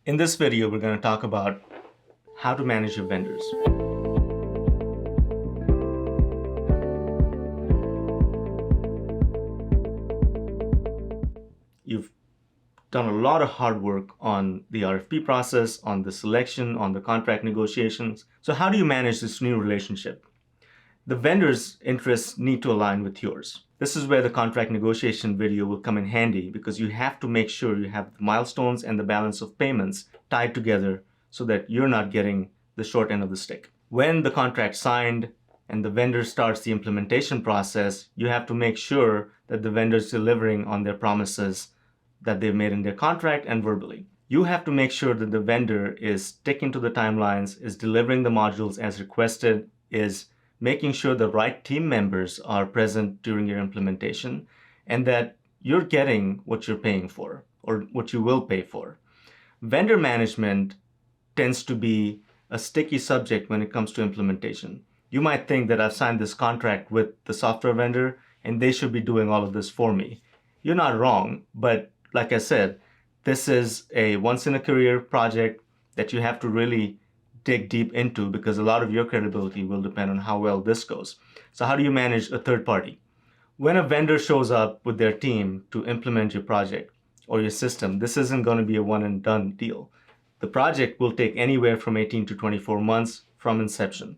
In this video, we're going to talk about how to manage your vendors. You've done a lot of hard work on the RFP process, on the selection, on the contract negotiations. So how do you manage this new relationship? The vendor's interests need to align with yours. This is where the contract negotiation video will come in handy, because you have to make sure you have the milestones and the balance of payments tied together so that you're not getting the short end of the stick. When the contract's signed and the vendor starts the implementation process, you have to make sure that the vendor's delivering on their promises that they've made in their contract and verbally. You have to make sure that the vendor is sticking to the timelines, is delivering the modules as requested, is making sure the right team members are present during your implementation, and that you're getting what you're paying for or what you will pay for. Vendor management tends to be a sticky subject when it comes to implementation. You might think that I've signed this contract with the software vendor and they should be doing all of this for me. You're not wrong, but like I said, this is a once-in-a-career project that you have to really dig deep into, because a lot of your credibility will depend on how well this goes. So how do you manage a third party? When a vendor shows up with their team to implement your project or your system, this isn't going to be a one and done deal. The project will take anywhere from 18 to 24 months from inception.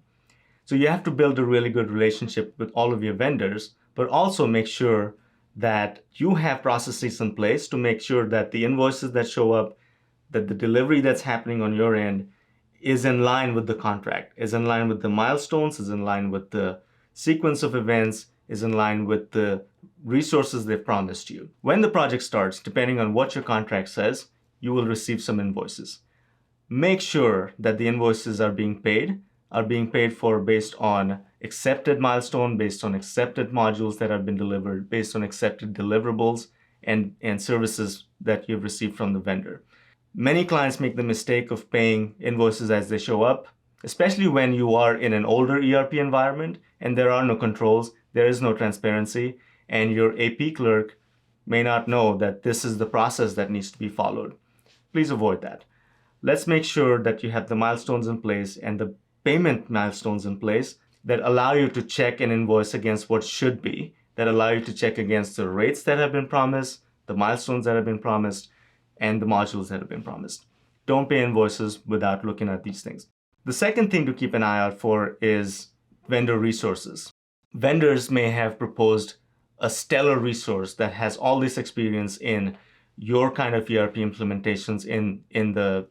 So you have to build a really good relationship with all of your vendors, but also make sure that you have processes in place to make sure that the invoices that show up, that the delivery that's happening on your end is in line with the contract, is in line with the milestones, is in line with the sequence of events, is in line with the resources they've promised you. When the project starts, depending on what your contract says, you will receive some invoices. Make sure that the invoices are being paid for based on accepted milestone, based on accepted modules that have been delivered, based on accepted deliverables and services that you've received from the vendor. Many clients make the mistake of paying invoices as they show up, especially when you are in an older ERP environment and there are no controls, there is no transparency, and your AP clerk may not know that this is the process that needs to be followed. Please avoid that. Let's make sure that you have the milestones in place and the payment milestones in place that allow you to check an invoice against what should be, that allow you to check against the rates that have been promised, the milestones that have been promised, and the modules that have been promised. Don't pay invoices without looking at these things. The second thing to keep an eye out for is vendor resources. Vendors may have proposed a stellar resource that has all this experience in your kind of ERP implementations in the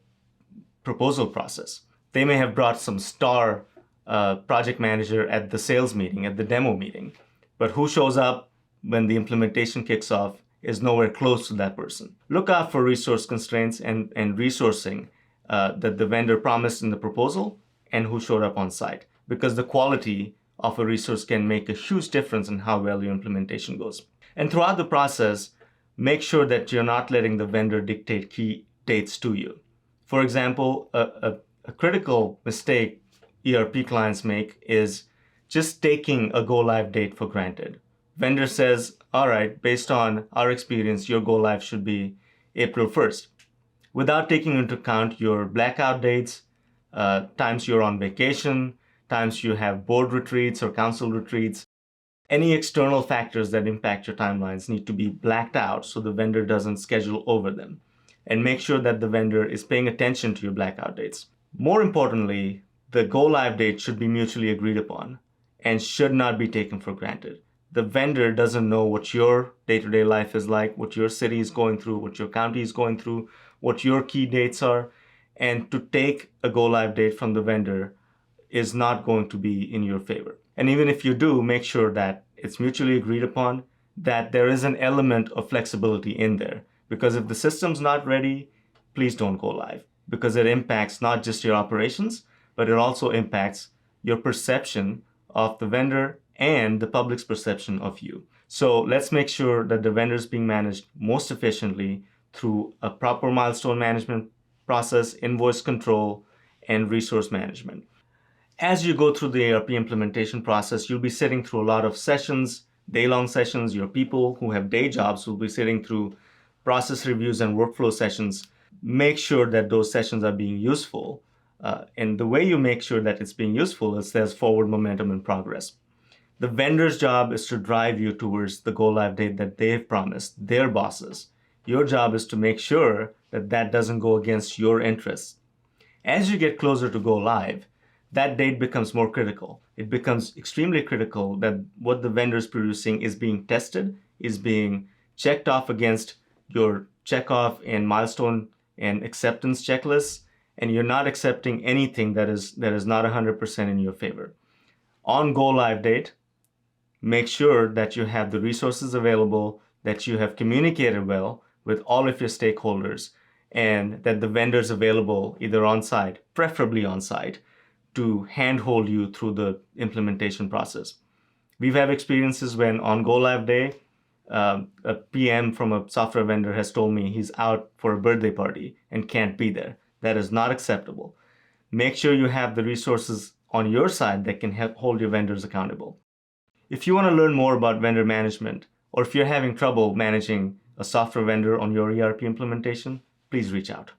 proposal process. They may have brought some star project manager at the sales meeting, at the demo meeting, but who shows up when the implementation kicks off is nowhere close to that person. Look out for resource constraints and resourcing that the vendor promised in the proposal and who showed up on site, because the quality of a resource can make a huge difference in how well your implementation goes. And throughout the process, make sure that you're not letting the vendor dictate key dates to you. For example, a critical mistake ERP clients make is just taking a go-live date for granted. Vendor says, all right, based on our experience, your go live should be April 1st, without taking into account your blackout dates, times you're on vacation, times you have board retreats or council retreats. Any external factors that impact your timelines need to be blacked out so the vendor doesn't schedule over them. And make sure that the vendor is paying attention to your blackout dates. More importantly, the go live date should be mutually agreed upon and should not be taken for granted. The vendor doesn't know what your day-to-day life is like, what your city is going through, what your county is going through, what your key dates are. And to take a go-live date from the vendor is not going to be in your favor. And even if you do, make sure that it's mutually agreed upon, that there is an element of flexibility in there. Because if the system's not ready, please don't go live. Because it impacts not just your operations, but it also impacts your perception of the vendor and the public's perception of you. So let's make sure that the vendor is being managed most efficiently through a proper milestone management process, invoice control, and resource management. As you go through the ERP implementation process, you'll be sitting through a lot of sessions, day-long sessions. Your people who have day jobs will be sitting through process reviews and workflow sessions. make sure that those sessions are being useful. And the way you make sure that it's being useful is there's forward momentum and progress. The vendor's job is to drive you towards the go live date that they've promised their bosses. Your job is to make sure that that doesn't go against your interests. As you get closer to go live, that date becomes more critical. It becomes extremely critical that what the vendor is producing is being tested, is being checked off against your checkoff and milestone and acceptance checklists, and you're not accepting anything that is not 100% in your favor. On go live date, make sure that you have the resources available, that you have communicated well with all of your stakeholders, and that the vendor's available either on site, preferably on site, to handhold you through the implementation process. We've had experiences when on go live day, a PM from a software vendor has told me he's out for a birthday party and can't be there. That is not acceptable. Make sure you have the resources on your side that can help hold your vendors accountable. If you want to learn more about vendor management, or if you're having trouble managing a software vendor on your ERP implementation, please reach out.